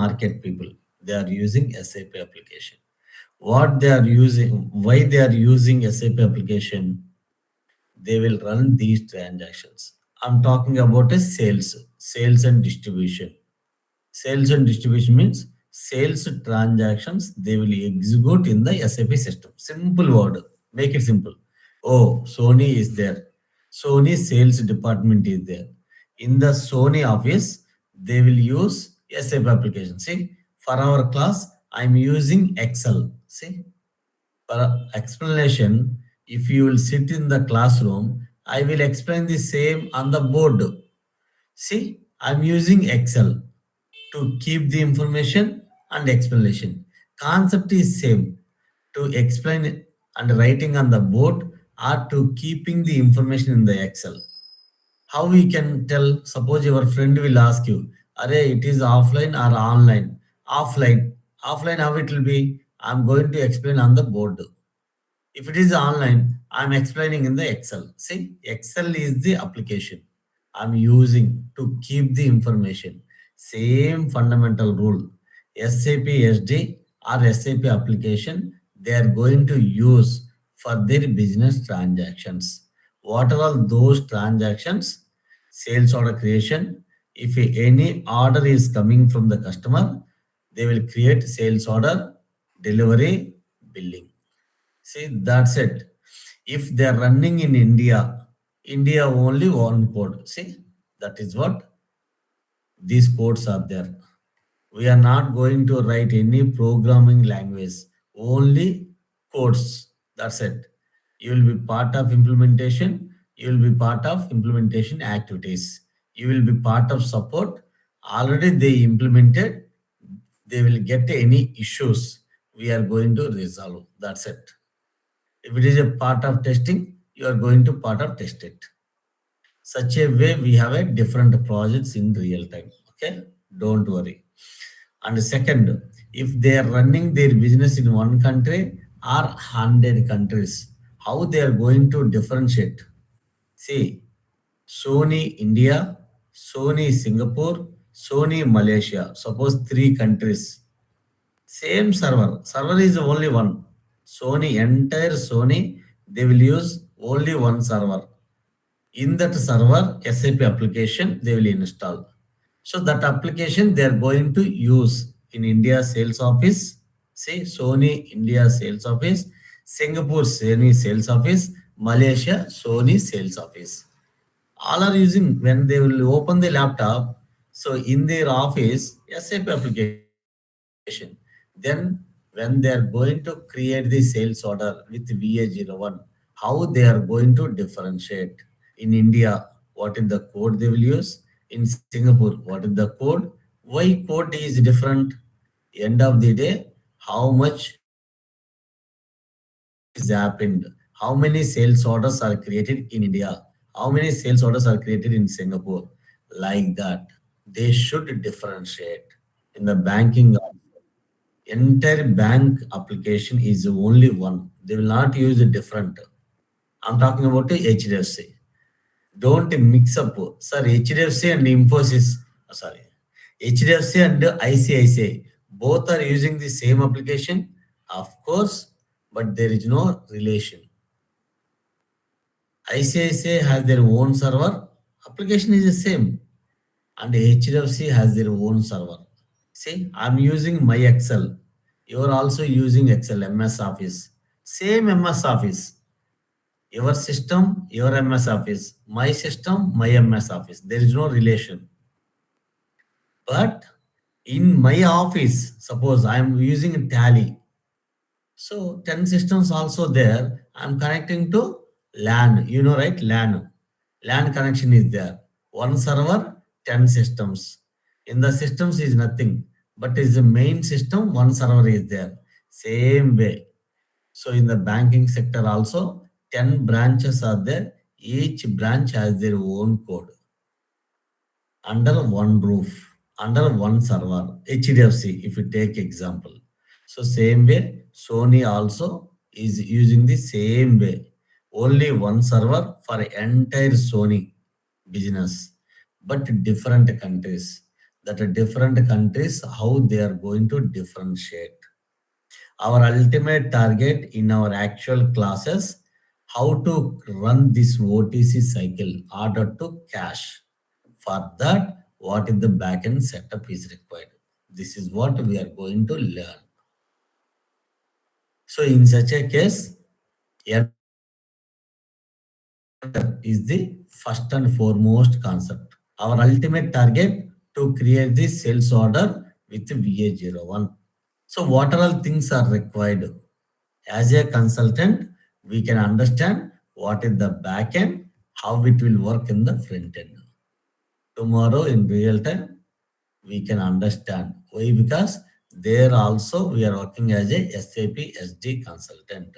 market people. They are using SAP application. What they are using, why they are using SAP application? They will run these transactions. I'm talking about a sales and distribution. Sales and distribution means sales transactions they will execute in the SAP system. Simple word, make it simple. Oh, Sony is there. Sony sales department is there. In the Sony office, they will use SAP application. See, for our class, I'm using Excel. See, for explanation, if you will sit in the classroom, I will explain the same on the board. See, I'm using Excel to keep the information and explanation. Concept is same to explain it and writing on the board or to keeping the information in the Excel. How we can tell? Suppose your friend will ask you, "Are it is offline or online?" Offline. Offline, how it will be? I'm going to explain on the board. If it is online, I'm explaining in the Excel. See, Excel is the application I'm using to keep the information. Same fundamental rule. SAP SD or SAP application they are going to use for their business transactions. What are all those transactions? Sales order creation. If any order is coming from the customer, they will create sales order, delivery, billing. See, that's it. If they're running in India, India only one code. See, that is what these codes are there. We are not going to write any programming language, only codes. That's it. You will be part of implementation, you will be part of implementation activities, you will be part of support. Already they implemented, they will get any issues. We are going to resolve. That's it. If it is a part of testing, you are going to part of test it. Such a way we have a different projects in real time. Okay, don't worry. And second, if they are running their business in one country or 100 countries, how they are going to differentiate? See, Sony India, Sony Singapore, Sony Malaysia. Suppose three countries. Same server. Server is only one. Sony, entire Sony, they will use only one server. In that server, SAP application they will install. So that application they are going to use in India sales office. Say Sony India sales office, Singapore Sony sales office, Malaysia Sony sales office. All are using when they will open the laptop. So in their office, SAP application. Then when they are going to create the sales order with VA01, how they are going to differentiate? In India, what is the code they will use? In Singapore, what is the code? Why code is different? End of the day, how much is happened? How many sales orders are created in India? How many sales orders are created in Singapore? Like that. They should differentiate. In the banking, entire bank application is only one. They will not use a different. I'm talking about the HDFC. Don't mix up. Sir, HDFC and Infosys, sorry, HDFC and ICICI, both are using the same application, of course, but there is no relation. ICICI has their own server, application is the same, and HDFC has their own server. See, I'm using my Excel. You are also using Excel, MS Office. Same MS Office. Your system, your MS Office. My system, my MS Office. There is no relation. But in my office, suppose I am using Tally. So 10 systems also there. I'm connecting to LAN. You know, right? LAN. LAN connection is there. One server, 10 systems. In the systems is nothing, but is the main system, one server is there. Same way. So in the banking sector also, 10 branches are there. Each branch has their own code under one roof, under one server. HDFC, if you take example. So same way, Sony also is using the same way. Only one server for entire Sony business, but different countries. that different countries, how they are going to differentiate. Our ultimate target in our actual classes, how to run this OTC cycle order to cash. For that, what is the backend setup is required. This is what we are going to learn. So in such a case, is the first and foremost concept. Our ultimate target to create the sales order with VA01. So what are all things are required? As a consultant, we can understand what is the back end, how it will work in the front end. Tomorrow in real time, we can understand. Why? Because there also we are working as a SAP SD consultant.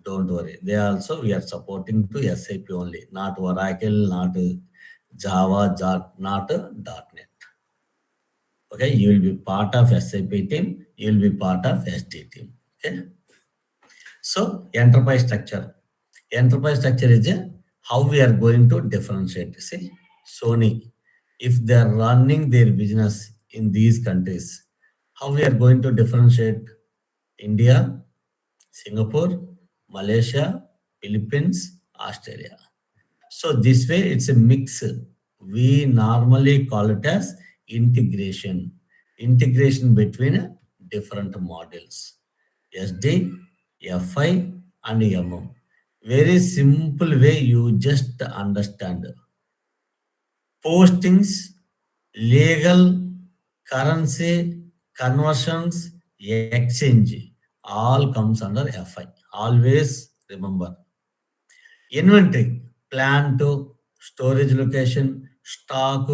Don't worry. They also we are supporting to SAP only, not Oracle, not Java, not .NET. Okay, you will be part of SAP team. You will be part of SD team. Okay. So enterprise structure. Enterprise structure is how we are going to differentiate. See, Sony, if they are running their business in these countries, how we are going to differentiate? India, Singapore, Malaysia, Philippines, Australia. So this way it's a mix. We normally call it as integration. Integration between different models. SD, FI, and MM. Very simple way you just understand. Postings, legal, currency, conversions, exchange, all comes under FI. Always remember. Inventory, plant, storage location, stock,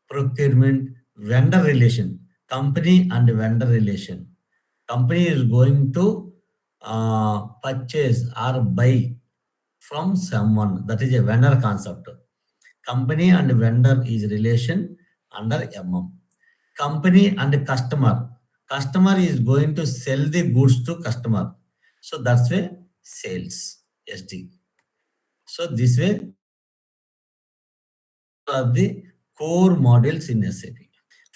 procurement, vendor relation, company and vendor relation. Company is going to purchase or buy from someone. That is a vendor concept. Company and vendor is relation under MM. Company and customer. Customer is going to sell the goods to customer. So that's why sales, SD. So this way are the core models in SAP.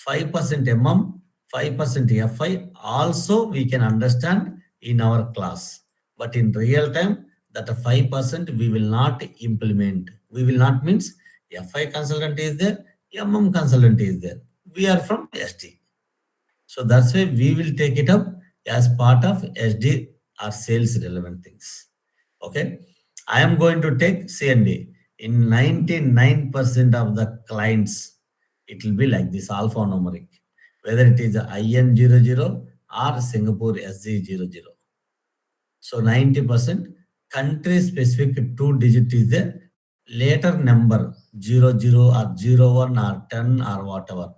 5% MM, 5% FI also we can understand in our class. But in real time, that 5% we will not implement. We will not means FI consultant is there, MM consultant is there. We are from SD. So that's why we will take it up as part of SD or sales relevant things. Okay. I am going to take CND. In 99% of the clients, it will be like this alphanumeric, whether it is IN00 or Singapore SG00. So 90% country specific two digit is there. Later number 00 or 01 or 10 or whatever.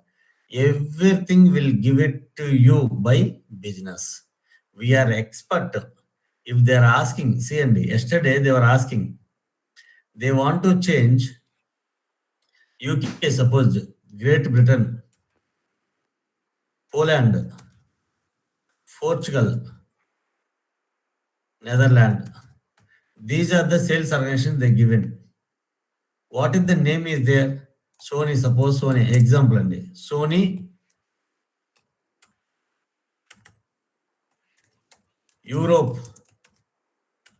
Everything will give it to you by business. We are expert. If they are asking, CND, yesterday they were asking, they want to change UK, suppose Great Britain, Poland, Portugal, Netherlands. These are the sales organizations they given. What is the name is there? Sony, suppose Sony, example and Sony Europe,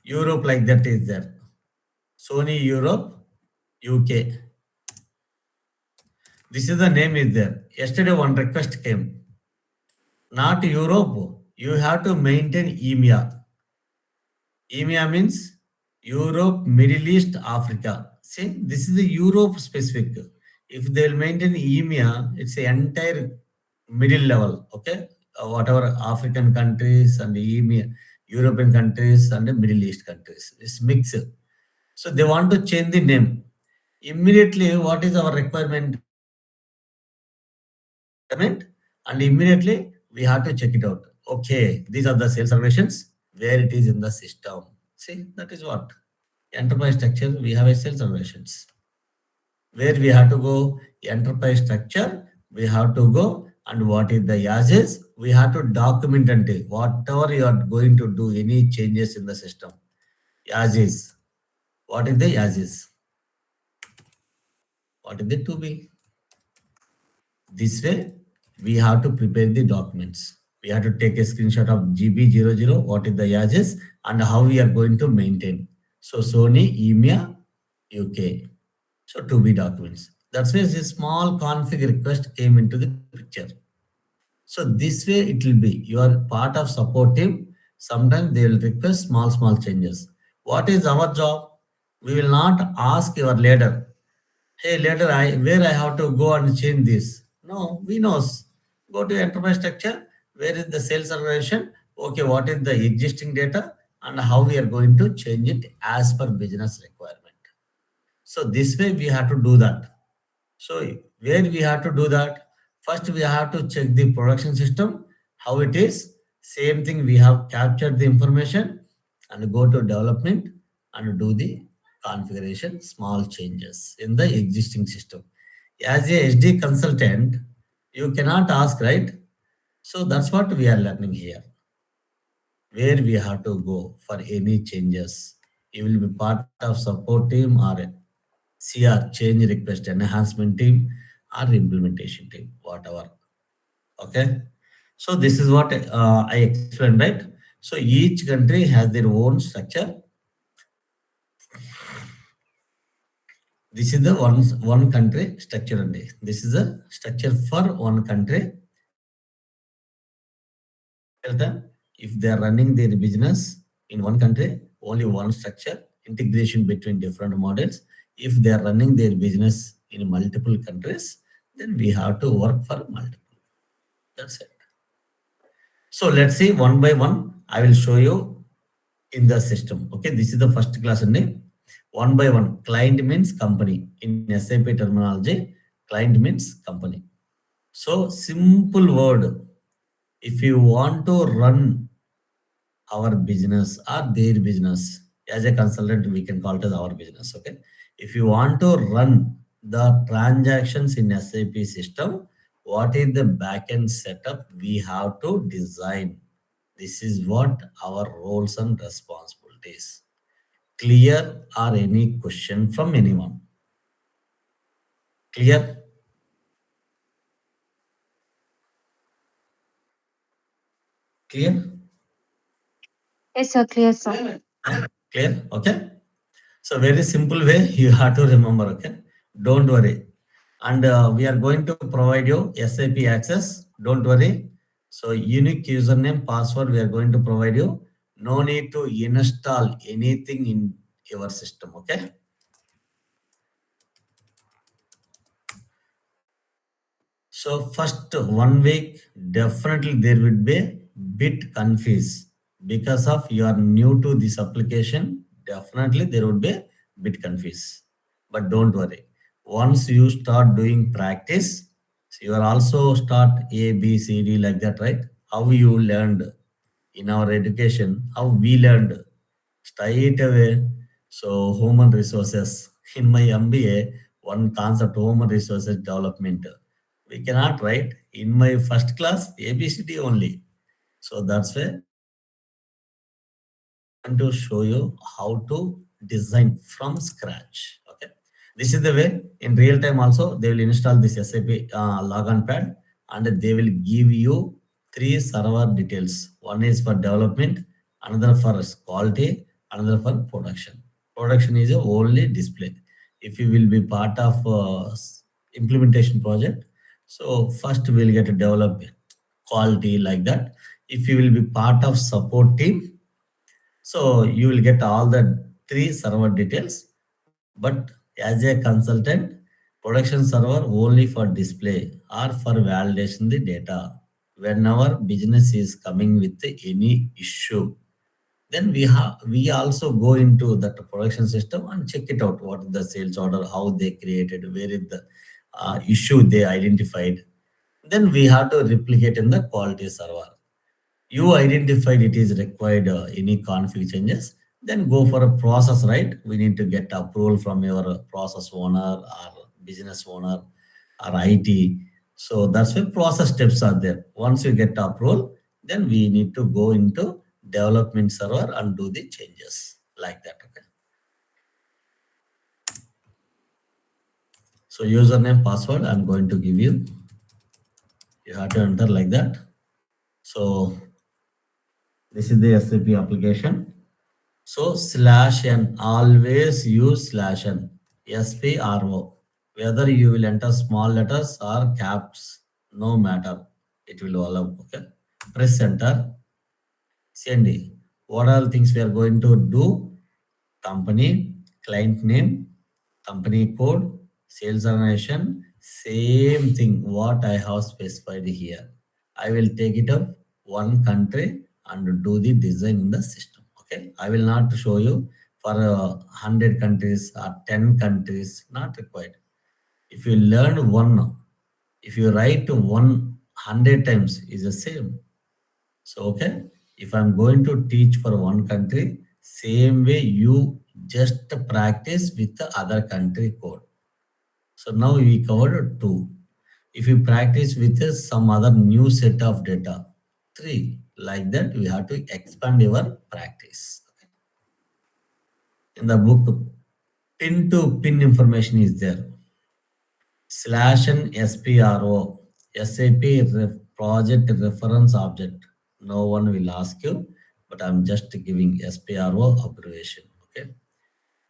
Europe like that is there. Sony Europe, UK. This is the name is there. Yesterday one request came. Not Europe. You have to maintain EMEA. EMEA means Europe, Middle East, Africa. See, this is the Europe specific. If they'll maintain EMEA, it's the entire middle level. Okay, whatever African countries and EMEA, European countries and the Middle East countries. It's mixed. So they want to change the name. Immediately, what is our requirement? And immediately we have to check it out. Okay, these are the sales organizations where it is in the system. See, that is what enterprise structure. We have a sales organizations where we have to go enterprise structure. We have to go and what is the yazes. We have to document and whatever you are going to do any changes in the system. Yazes. What is the yazes? What is the to be? This way, we have to prepare the documents. We have to take a screenshot of GB00, what is the edges, and how we are going to maintain. So Sony, EMEA, UK. So to be documents. That's why a small config request came into the picture. So this way it will be. You are part of support team. Sometimes they will request small changes. What is our job? We will not ask your leader, hey later where I have to go and change this. No, we knows. Go to enterprise structure. Where is the sales organization? Okay, what is the existing data and how we are going to change it as per business requirement. So this way we have to do that. So where we have to do that? First we have to check the production system, how it is. Same thing we have captured the information and go to development and do the configuration, small changes in the existing system. As a SD consultant, you cannot ask, right? So that's what we are learning here. Where we have to go for any changes. You will be part of support team or CR, change request enhancement team, or implementation team, whatever. Okay. So this is what I explained, right? So each country has their own structure. This is the one country structure only. This is a structure for one country. Tell them if they are running their business in one country, only one structure, integration between different models. If they are running their business in multiple countries, then we have to work for multiple. That's it. So let's see one by one. I will show you in the system. Okay, this is the first class only. One by one. Client means company. In SAP terminology, client means company. So simple word. If you want to run our business or their business. As a consultant, we can call it as our business. Okay. If you want to run the transactions in SAP system, what is the backend setup we have to design? This is what our roles and responsibilities. Clear or any question from anyone? Clear? Clear? Yes, sir. Clear, sir. Clear? Okay. So very simple way you have to remember. Okay, don't worry, and we are going to provide you SAP access. Don't worry. So unique username, password we are going to provide you. No need to install anything in your system. Okay. So first 1 week, definitely there would be a bit confused because of you are new to this application. Definitely there would be a bit confused, but don't worry. Once you start doing practice, so you are also start A, B, C, D like that, right? How you learned in our education, how we learned straight away. So human resources in my MBA, one concept human resources development. We cannot write in my first class ABCD only. So that's why going to show you how to design from scratch. Okay, this is the way. In real time, also they will install this SAP logon pad and they will give you three server details. One is for development, another for quality, another for production. Production is a only display. If you will be part of implementation project, so first we'll get a development quality like that. If you will be part of support team, so you will get all the three server details. But as a consultant, production server only for display or for validation the data. Whenever business is coming with any issue, then we also go into that production system and check it out. What is the sales order? How they created? Where is the issue they identified? Then we have to replicate in the quality server. You identified it is required any config changes, then go for a process, right? We need to get approval from your process owner or business owner or IT. So that's why process steps are there. Once you get approval, then we need to go into development server and do the changes like that. Okay. So username, password, I'm going to give you. You have to enter like that. So this is the SAP application. So slash n, always use slash n, SPRO. Whether you will enter small letters or caps, no matter. It will allow. Okay. Press enter. CND. What all things we are going to do? Company, client name, company code, sales organization, same thing what I have specified here. I will take it up one country and do the design in the system. Okay, I will not show you for 100 countries or 10 countries, not required. If you learn one, if you write 100 times, is the same. So, okay, if I'm going to teach for one country, same way you just practice with the other country code. So now we covered two. If you practice with some other new set of data, three. Like that, we have to expand your practice. Okay. In the book, pin to pin information is there. Slash and SPRO, SAP project reference object. No one will ask you, but I'm just giving SPRO abbreviation. Okay.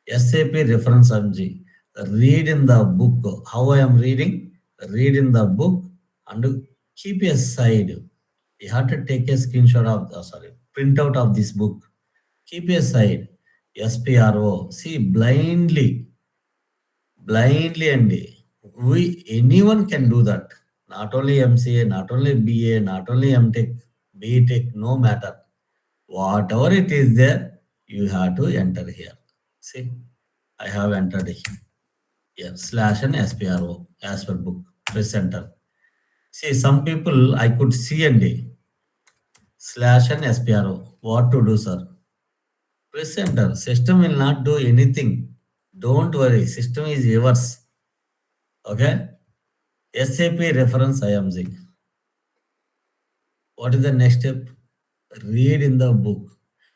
SAP reference MG. Read in the book. How I am reading? Read in the book and keep aside. You have to take a screenshot of, print out of this book. Keep aside. SPRO. See, blindly and we anyone can do that. Not only MCA, not only BA, not only MTech, BTech, no matter. Whatever it is there, you have to enter here. See, I have entered here slash and SPRO as per book. Press enter. See, some people I could see and slash and SPRO. What to do, sir? Press enter. System will not do anything. Don't worry. System is yours. Okay. SAP reference IMG. What is the next step? Read in the book.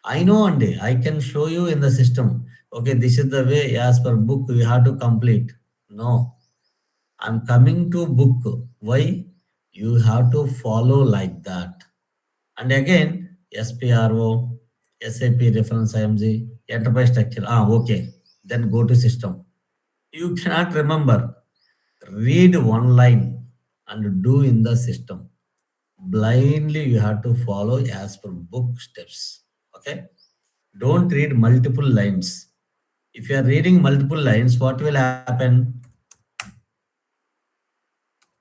I know one day I can show you in the system. Okay, this is the way as per book you have to complete. No, I'm coming to book. Why? You have to follow like that. And again, SPRO, SAP reference IMG, enterprise structure. Okay. Then go to system. You cannot remember. Read one line and do in the system. Blindly you have to follow as per book steps. Okay. Don't read multiple lines. If you are reading multiple lines, what will happen?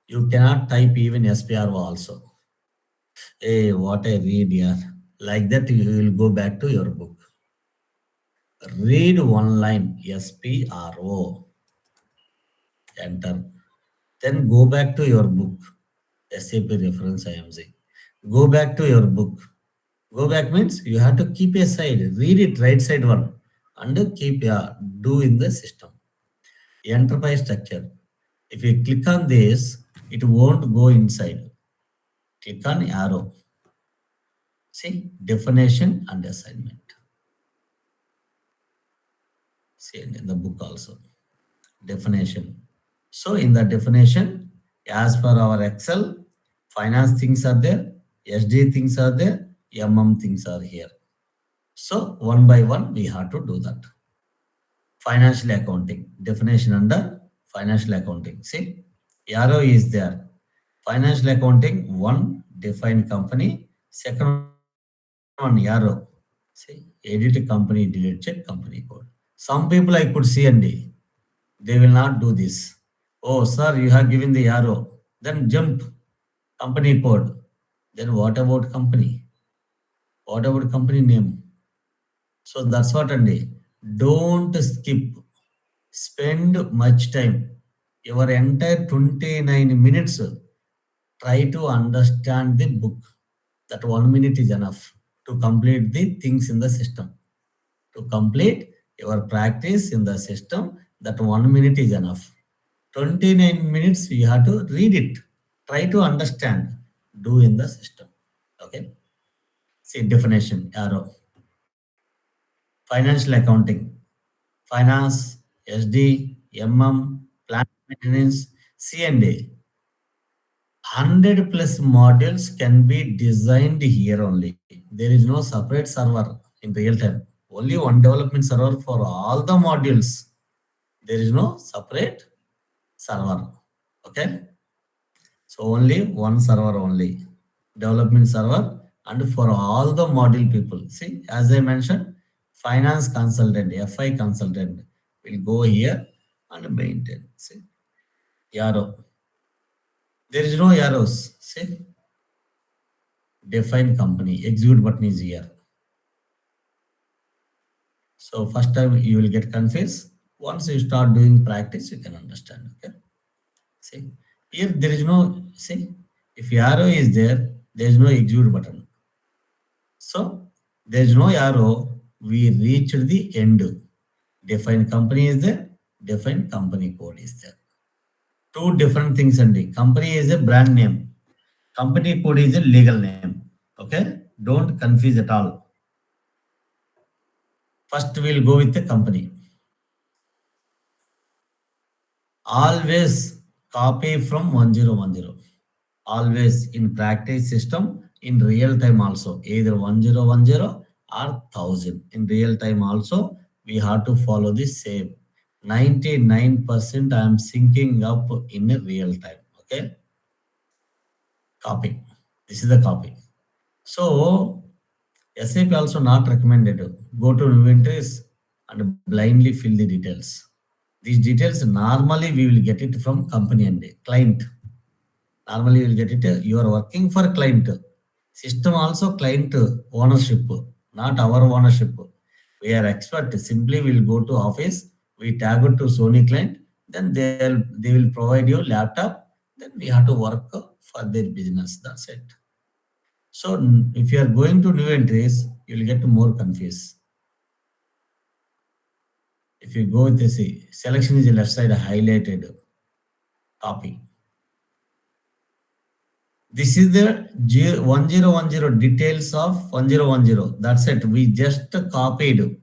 You cannot type even SPRO also. Hey, what I read here. Like that, you will go back to your book. Read one line, SPRO. Enter. Then go back to your book. SAP reference IMG. Go back to your book. Go back means you have to keep aside. Read it right side one. And keep do in the system. Enterprise structure. If you click on this, it won't go inside. Click on arrow. See, definition and assignment. See in the book also. Definition. So in the definition, as per our Excel, finance things are there, SD things are there, things are here. So one by one, we have to do that. Financial accounting, definition under financial accounting. See, arrow is there. Financial accounting, one, define company. Second one, arrow. See, edit company, delete, check company code. Some people I could see and they will not do this. Oh, sir, you have given the arrow. Then jump company code. Then what about company? What about company name? So that's what and don't skip. Spend much time. Your entire 29 minutes. Try to understand the book. That 1 minute is enough to complete the things in the system. To complete your practice in the system, that 1 minute is enough. 29 minutes you have to read it. Try to understand. Do in the system. Okay. See definition, arrow. Financial accounting. Finance, SD, plant maintenance, C&A. 100 plus modules can be designed here only. There is no separate server in real time. Only one development server for all the modules. There is no separate server. Okay. So only one server only. Development server and for all the module people. See, as I mentioned, finance consultant, FI consultant will go here and maintain. See, arrow. There is no arrows. See, define company. Execute button is here. So first time you will get confused. Once you start doing practice, you can understand. Okay. See, here there is no, see, if arrow is there is no execute button. So there is no arrow. We reached the end. Define company is there. Define company code is there. Two different things only. Company is a brand name. Company code is a legal name. Okay. Don't confuse at all. First we'll go with the company. Always copy from 1010. Always in practice system, in real time also, either 1010 or 1000. In real time also, we have to follow the same. 99% I am syncing up in a real time. Okay. Copy. This is the copy. So SAP also not recommended. Go to inventories and blindly fill the details. These details normally we will get it from company and client. Normally you will get it. You are working for client. System also client ownership, not our ownership. We are expert. Simply we'll go to office. We tag it to Sony client. Then they will provide you laptop. Then we have to work for their business. That's it. So if you are going to new entries, you will get more confused. If you go with this, selection is the left side highlighted. Copy. This is the 1010 details of 1010. That's it. We just copied.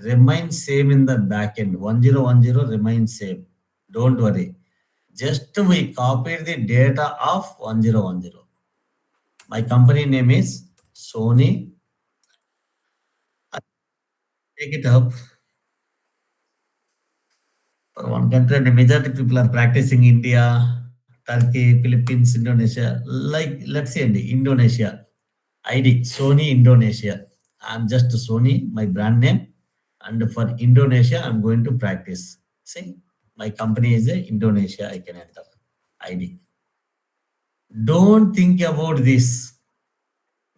Remains same in the backend. 1010 remains same. Don't worry. Just we copied the data of 1010. My company name is Sony. Take it up. For one country, and majority people are practicing India, Turkey, Philippines, Indonesia. Like let's say Indonesia. ID Sony Indonesia. I'm just Sony, my brand name. And for Indonesia, I'm going to practice. See, my company is Indonesia. I can enter ID. Don't think about this.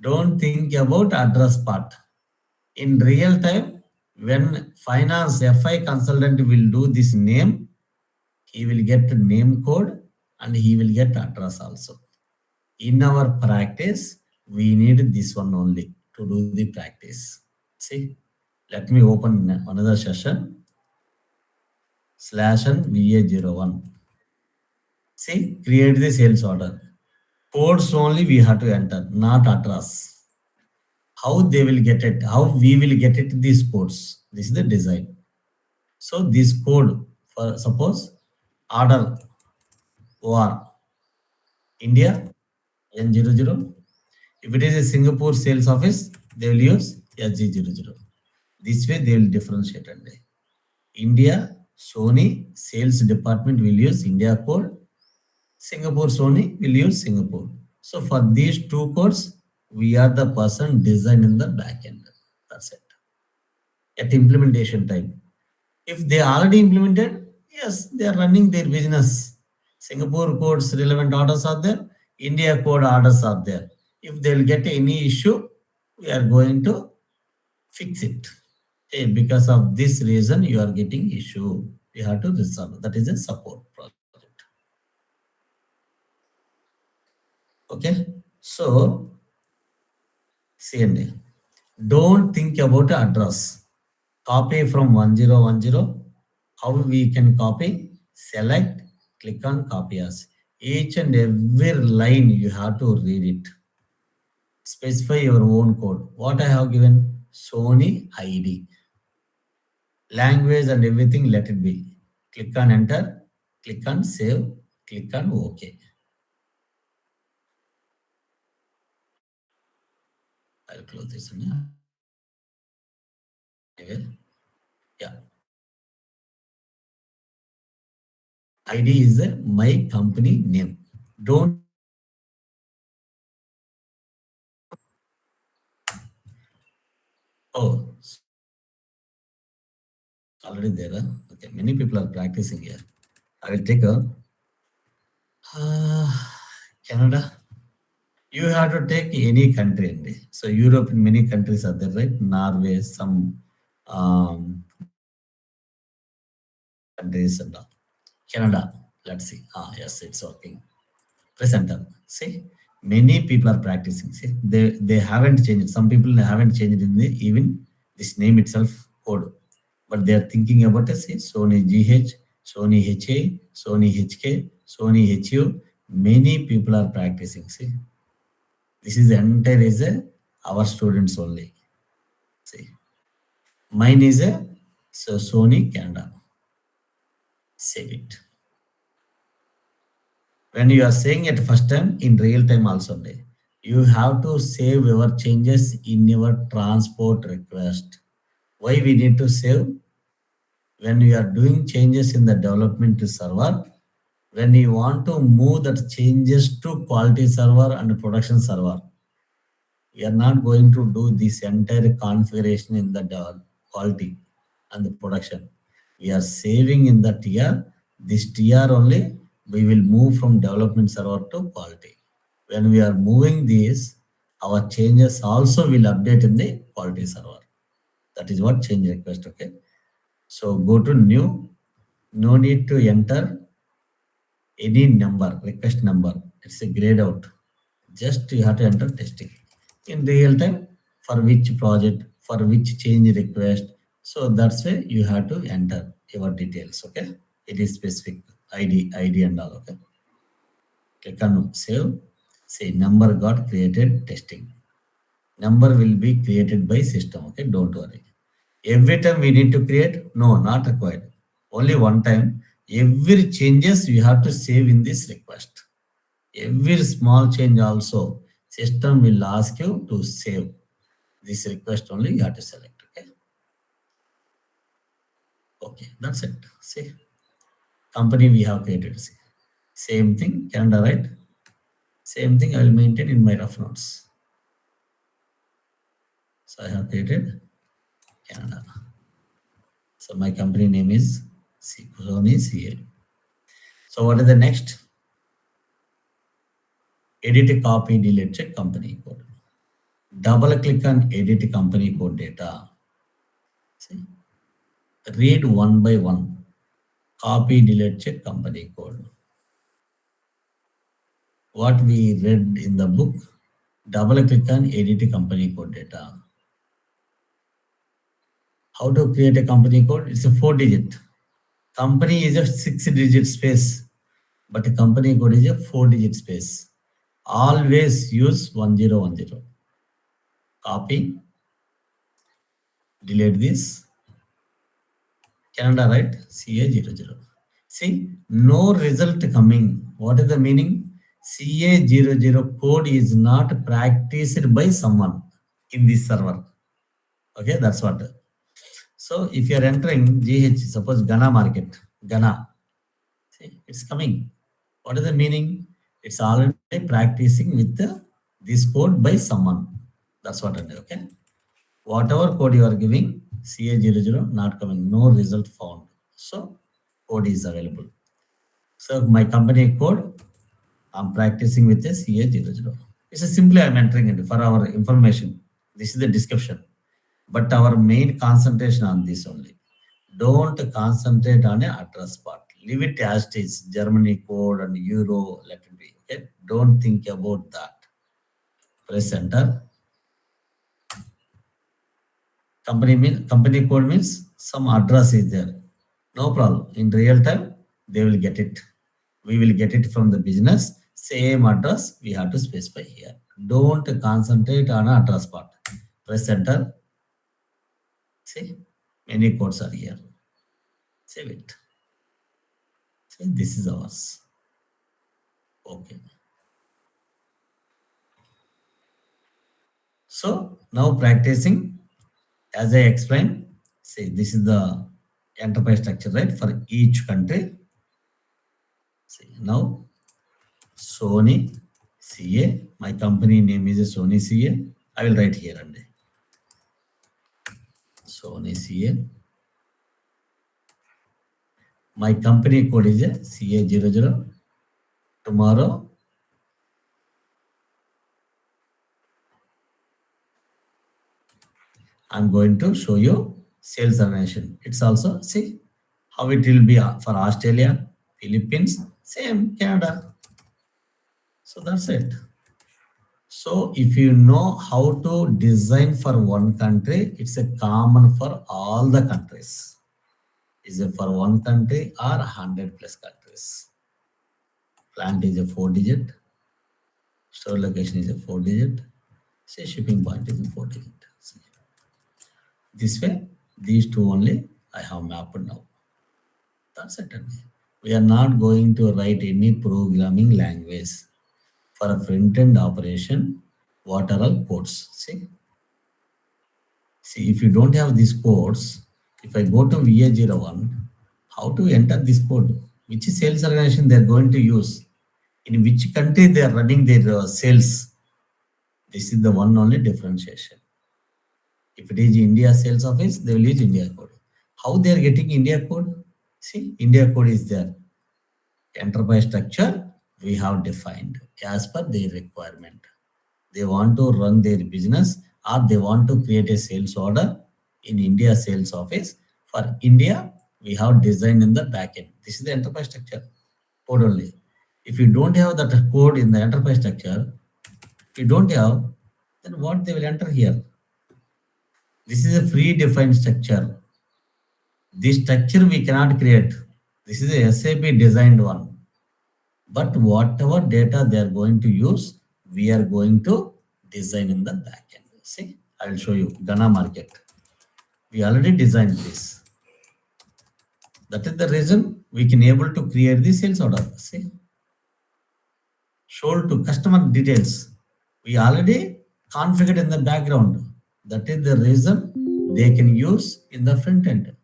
Don't think about address part. In real time, when finance FI consultant will do this name, he will get the name code and he will get address also. In our practice, we need this one only to do the practice. See, let me open another session. /and VA01. See, create the sales order. Codes only we have to enter, not address. How they will get it, how we will get it, these codes. This is the design. So this code, for suppose order OR India N00. If it is a Singapore sales office, they will use SG00. This way they will differentiate. And India Sony sales department will use India code. Singapore Sony will use Singapore. So for these two codes, we are the person designing the backend. That's it. At implementation time. If they already implemented, yes, they are running their business. Singapore codes relevant orders are there. India code orders are there. If they'll get any issue, we are going to fix it. Hey, because of this reason, you are getting issue. You have to resolve. That is a support project. Okay. So, CNA. Don't think about the address. Copy from 1010. How we can copy? Select, click on copy as. Each and every line you have to read it. Specify your own code. What I have given? Sony ID. Language and everything, let it be. Click on enter, click on save, click on OK. I'll close this one. Anyway, yeah. ID is my company name. Don't oh already there. Okay, many people are practicing here. I will take a Canada. You have to take any country only. So Europe, many countries are there, right? Norway, some countries and all. Canada. Let's see. Yes, it's working. Press enter. See, many people are practicing. See, they haven't changed. Some people haven't changed in the even this name itself code, but they are thinking about it. See, Sony GH, Sony HA, Sony HK, Sony HU. Many people are practicing. See, this is the entire is our students only. See, mine is a so Sony Canada. Save it. When you are saying it first time in real time also, you have to save your changes in your transport request. Why we need to save? When you are doing changes in the development server, when you want to move that changes to quality server and production server, we are not going to do this entire configuration in the quality and the production. We are saving in the TR. This TR only we will move from development server to quality. When we are moving these, our changes also will update in the quality server. That is what change request. Okay. So go to new. No need to enter any number, request number. It's a grayed out. Just you have to enter testing in real time for which project, for which change request. So that's why you have to enter your details. Okay, it is specific ID and all. Okay, click on save. Say number got created testing. Number will be created by system. Okay, don't worry. Every time we need to create, no, not required. Only one time. Every changes you have to save in this request. Every small change also, system will ask you to save. This request only you have to select. Okay. Okay, that's it. See, company we have created. See, same thing, Canada, right? Same thing I will maintain in my rough notes. So I have created Canada. So my company name is Sony CL. So what is the next? Edit, copy, delete, check company code. Double click on edit company code data. See, read one by one. Copy, delete, check company code. What we read in the book, double click on edit company code data. How to create a company code? It's a 4-digit. Company is a 6-digit space, but a company code is a 4-digit space. Always use 1010. Copy, delete this. Canada, right? CA00. See, no result coming. What is the meaning? CA00 code is not practiced by someone in this server. Okay, that's what. So if you are entering GH, suppose Ghana market, Ghana, see, it's coming. What is the meaning? It's already practicing with this code by someone. That's what I do. Okay. Whatever code you are giving, CA00 not coming, no result found. So code is available. So my company code, I'm practicing with a CA00. It's a simply I'm entering it for our information. This is the description. But our main concentration on this only. Don't concentrate on a address part. Leave it as it is. Germany code and euro, let it be. Okay. Don't think about that. Press enter. Company code means some address is there. No problem. In real time, they will get it. We will get it from the business. Same address we have to specify here. Don't concentrate on address part. Press enter. See, many codes are here. Save it. See, this is ours. Okay. So now practicing, as I explained, see this is the enterprise structure, right, for each country. See now Sony CA, my company name is Sony CA. I will write here and Sony CA. My company code is a CA00. Tomorrow, I'm going to show you sales organization. It's also, see how it will be for Australia, Philippines, same Canada. So that's it. So if you know how to design for one country, it's a common for all the countries. Is it for one country or 100 plus countries? Plant is a 4 digit. Store location is a 4 digit. Say shipping point is a 4 digit. See. This way, these two only I have mapped now. That's it. We are not going to write any programming language for a front-end operation. What are all codes? See, if you don't have these codes, if I go to VA01, how to enter this code? Which sales organization they are going to use? In which country they are running their sales? This is the one only differentiation. If it is India sales office, they will use India code. How they are getting India code? See, India code is there. Enterprise structure we have defined as per their requirement. They want to run their business or they want to create a sales order in India sales office. For India, we have designed in the backend. This is the enterprise structure code only. If you don't have that code in the enterprise structure, if you don't have, then what they will enter here? This is a free-defined structure. This structure we cannot create. This is a SAP designed one. But whatever data they are going to use, we are going to design in the backend. See, I will show you Ghana market. We already designed this. That is the reason we can able to create the sales order. See, sold to customer details. We already configured in the background. That is the reason they can use in the front end.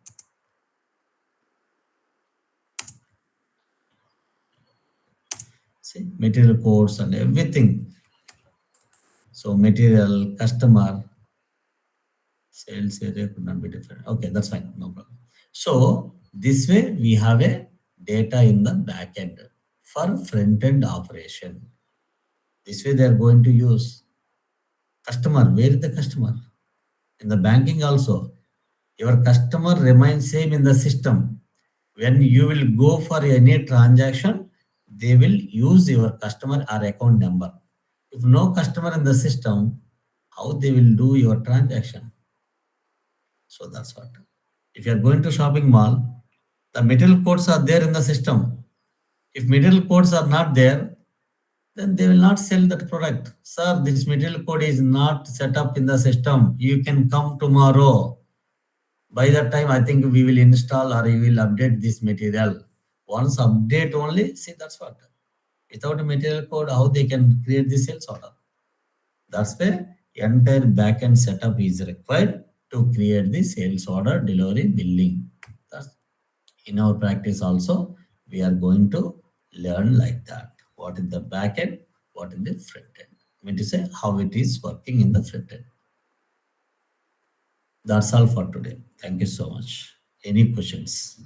See, material codes and everything. So material, customer, sales area could not be different. Okay, that's fine, no problem. So this way we have a data in the backend for front end operation. This way they are going to use customer. Where is the customer? In the banking also, your customer remains same in the system. When you will go for any transaction, they will use your customer or account number. If no customer in the system, how they will do your transaction? So that's what. If you are going to shopping mall, the material codes are there in the system. If material codes are not there, then they will not sell that product. Sir, this material code is not set up in the system. You can come tomorrow. By that time, I think we will install or we will update this material. Once update only, see that's what. Without a material code, how they can create the sales order? That's why entire backend setup is required to create the sales order, delivery, billing. That's in our practice also, we are going to learn like that. What is the backend? What is the front end? I mean to say how it is working in the front end. That's all for today. Thank you so much. Any questions?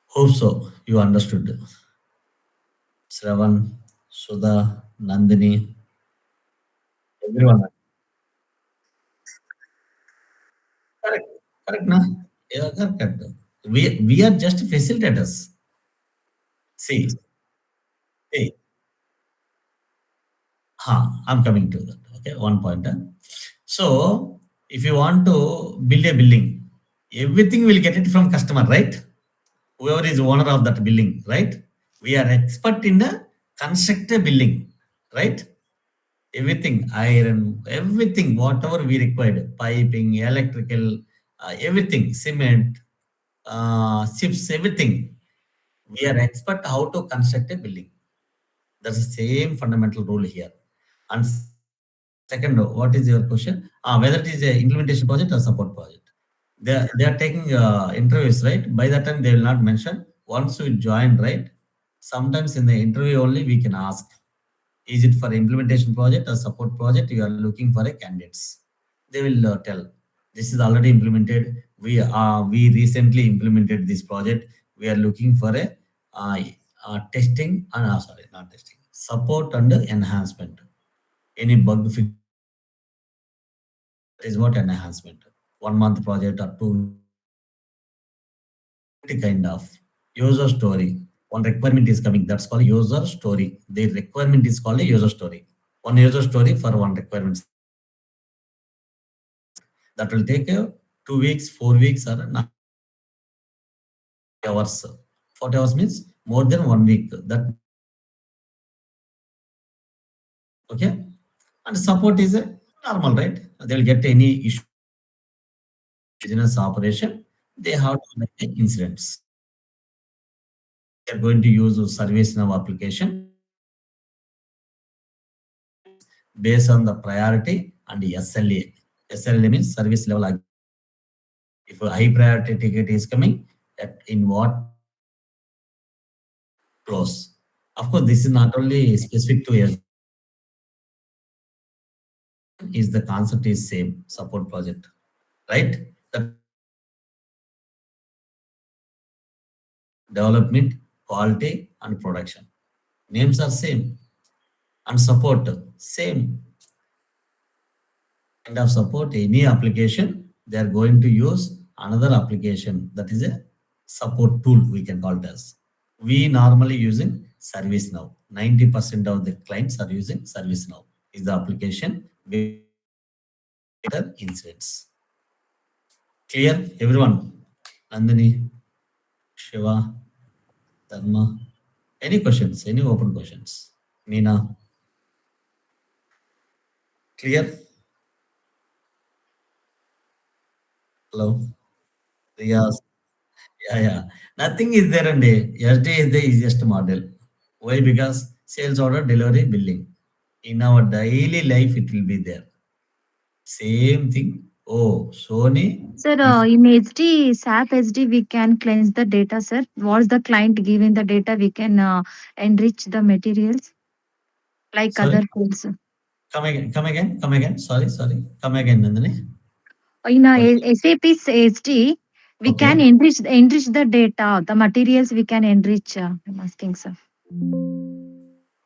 Hope so. You understood. Shravan, Sudha, Nandini, everyone. Correct. Correct, na? Yeah, correct. We are just facilitators. See, see, I'm coming to that. Okay, one point. So, if you want to build a building, everything will get it from customer, right? Whoever is owner of that building, right? We are expert in the construct a building, right? Everything, iron, everything, whatever we required, piping, electrical, everything, cement, chips, everything. We are expert how to construct a building. That's the same fundamental rule here. And second, what is your question? Whether it is a implementation project or support project. They are taking interviews, right? By that time, they will not mention. Once you join, right? Sometimes in the interview only we can ask, is it for implementation project or support project? You are looking for a candidates. They will tell this is already implemented. We recently implemented this project. We are looking for a testing and sorry, not testing, support and enhancement. Any bug fixing project that is what an enhancement. 1 month project or 2 weeks project. Activity kind of user story. One requirement is coming. That's called user story. The requirement is called a user story. One user story for one requirement. Suppose one requirement is coming. That will take 2 weeks, 4 weeks, or not 40 hours. 40 hours means more than 1 week. That means okay. And support is a normal, right? They will get any issue coming in their business operation. They have to make the incidents. Suppose they are going to use a ServiceNow application. Support means based on the priority and SLA. SLA means service level agreement. If a high priority ticket is coming, in what time they will close. Of course, this is not only specific to SD. Support application is the concept is same. Support project, right? The concept is same. Design, development, quality, and production. Names are same. And support same. Kind of support any application, they are going to use another application that is a support tool, we can call it as. We normally using ServiceNow. 90% of the clients are using ServiceNow. Is the application where they are going to monitor incidents. Clear, everyone? Nandini, Shiva, Dharma. Any questions? Any open questions? Meena, clear? Hello? Riyaz. Yeah, yeah. Nothing is there and SD is the easiest model. Why? Because sales order, delivery, billing. In our daily life, it will be there. Same thing. Oh, Sony, Sir, if in HD, SAP SD, we can cleanse the data, sir. What's the client giving the data? We can enrich the materials like sorry, other fields. come again. Sorry, sorry. Come again, Nandini. In What? SAP's SD, we can Okay. enrich the data, the materials we can enrich. I'm asking, sir.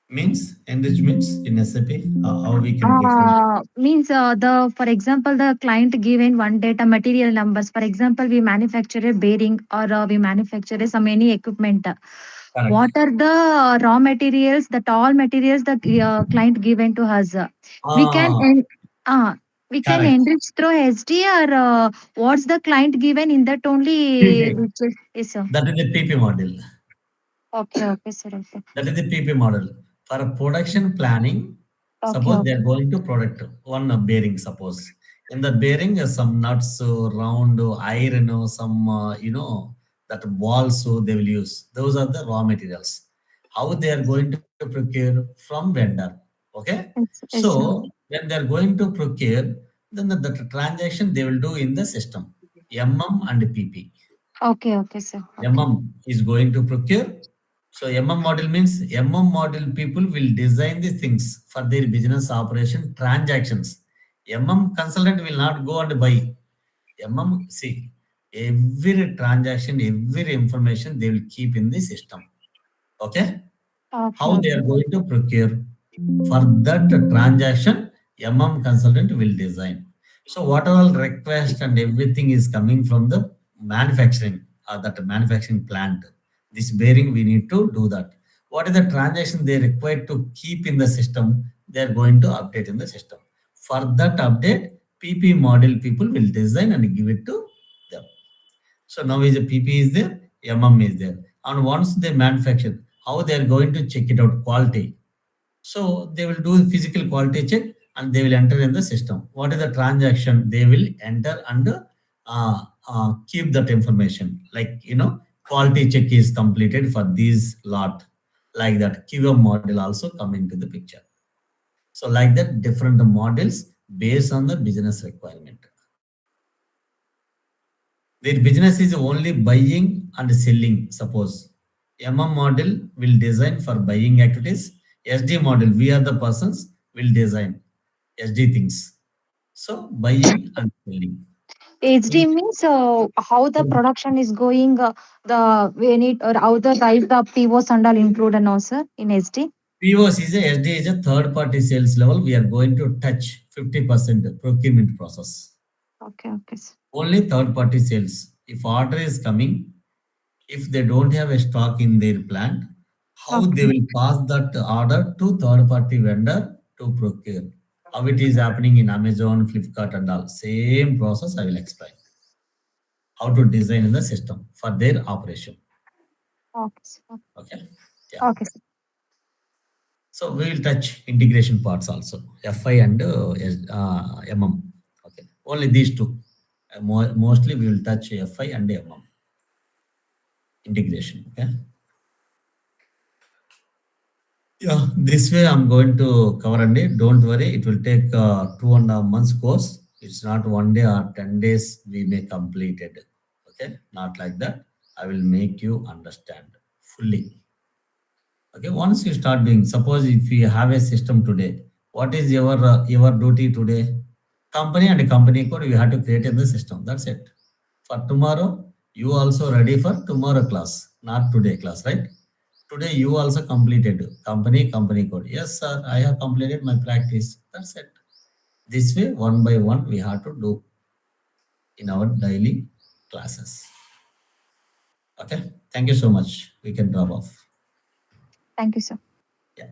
Means enrichments in SAP. How we can different. Means the for example the client given one data material numbers. For example, we manufacture a bearing or we manufacture some any equipment. Correct. What are the raw materials, the all materials the client given to us? We can Ah, uh, we can correct. enrich through SD or what's the client given in that only PP. which is yes, sir. That is the PP model. Okay, okay, sir. Okay, That is the PP model. For a production planning, okay, suppose they okay. are going to product one bearing, suppose. In the bearing, some nuts, round, iron, some, that balls they will use. Those are the raw materials. How they are going to procure from vendor. Okay. Yes, yes, sir. So when they are going to procure, then the transaction they will do in the system. and PP. Okay, okay, sir. Okay. Is going to procure. So model means model people will design the things for their business operation transactions. Consultant will not go and buy. See, every transaction, every information they will keep in the system. Okay? Okay, How they are okay. going to procure? For that transaction, consultant will design. So what all request and everything is coming from the manufacturing or that manufacturing plant. This bearing we need to do that. What is the transaction they require to keep in the system? They are going to update in the system. For that update, PP model people will design and give it to them. So now is a PP is there, is there. And once they manufacture, how they are going to check it out quality. So they will do physical quality check and they will enter in the system. What is the transaction? They will enter and keep that information. Like, quality check is completed for these lot. like that QM model also come into the picture. So like that, different models based on the business requirement. Their business is only buying and selling. Suppose MM model will design for buying activities. SD model, we are the persons will design SD things. So buying and selling. HD In means how the production is going, the when it or how the size the POs and all included now, sir, in SD. POs is a SD is a third party sales level. We are going to touch 50% procurement process. Okay, okay, sir. Only third party sales. If order is coming, if they don't have a stock in their plant, how they Okay, will pass that order to third party vendor to procure. How it is happening in Amazon, Flipkart, and all. Same process I will explain. How to design the system for their operation. okay, sir. Okay. Yeah. Okay, sir. So we will touch integration parts also, FI and MM. Okay. Only these two. Mostly we will touch FI and MM integration. Okay. Yeah, this way I'm going to cover and it. Don't worry, it will take 2.5 months course. It's not one day or 10 days we may complete it. Okay, not like that. I will make you understand fully. Okay, once you start doing, suppose if you have a system today, what is your duty today? Company and company code you have to create in the system. That's it. For tomorrow, you also ready for tomorrow class, not today class, right? Today you also completed company code. Yes, sir, I have completed my practice. That's it. This way, one by one, we have to do in our daily classes. Okay. Thank you so much. We can drop off. Thank you, sir. Yeah.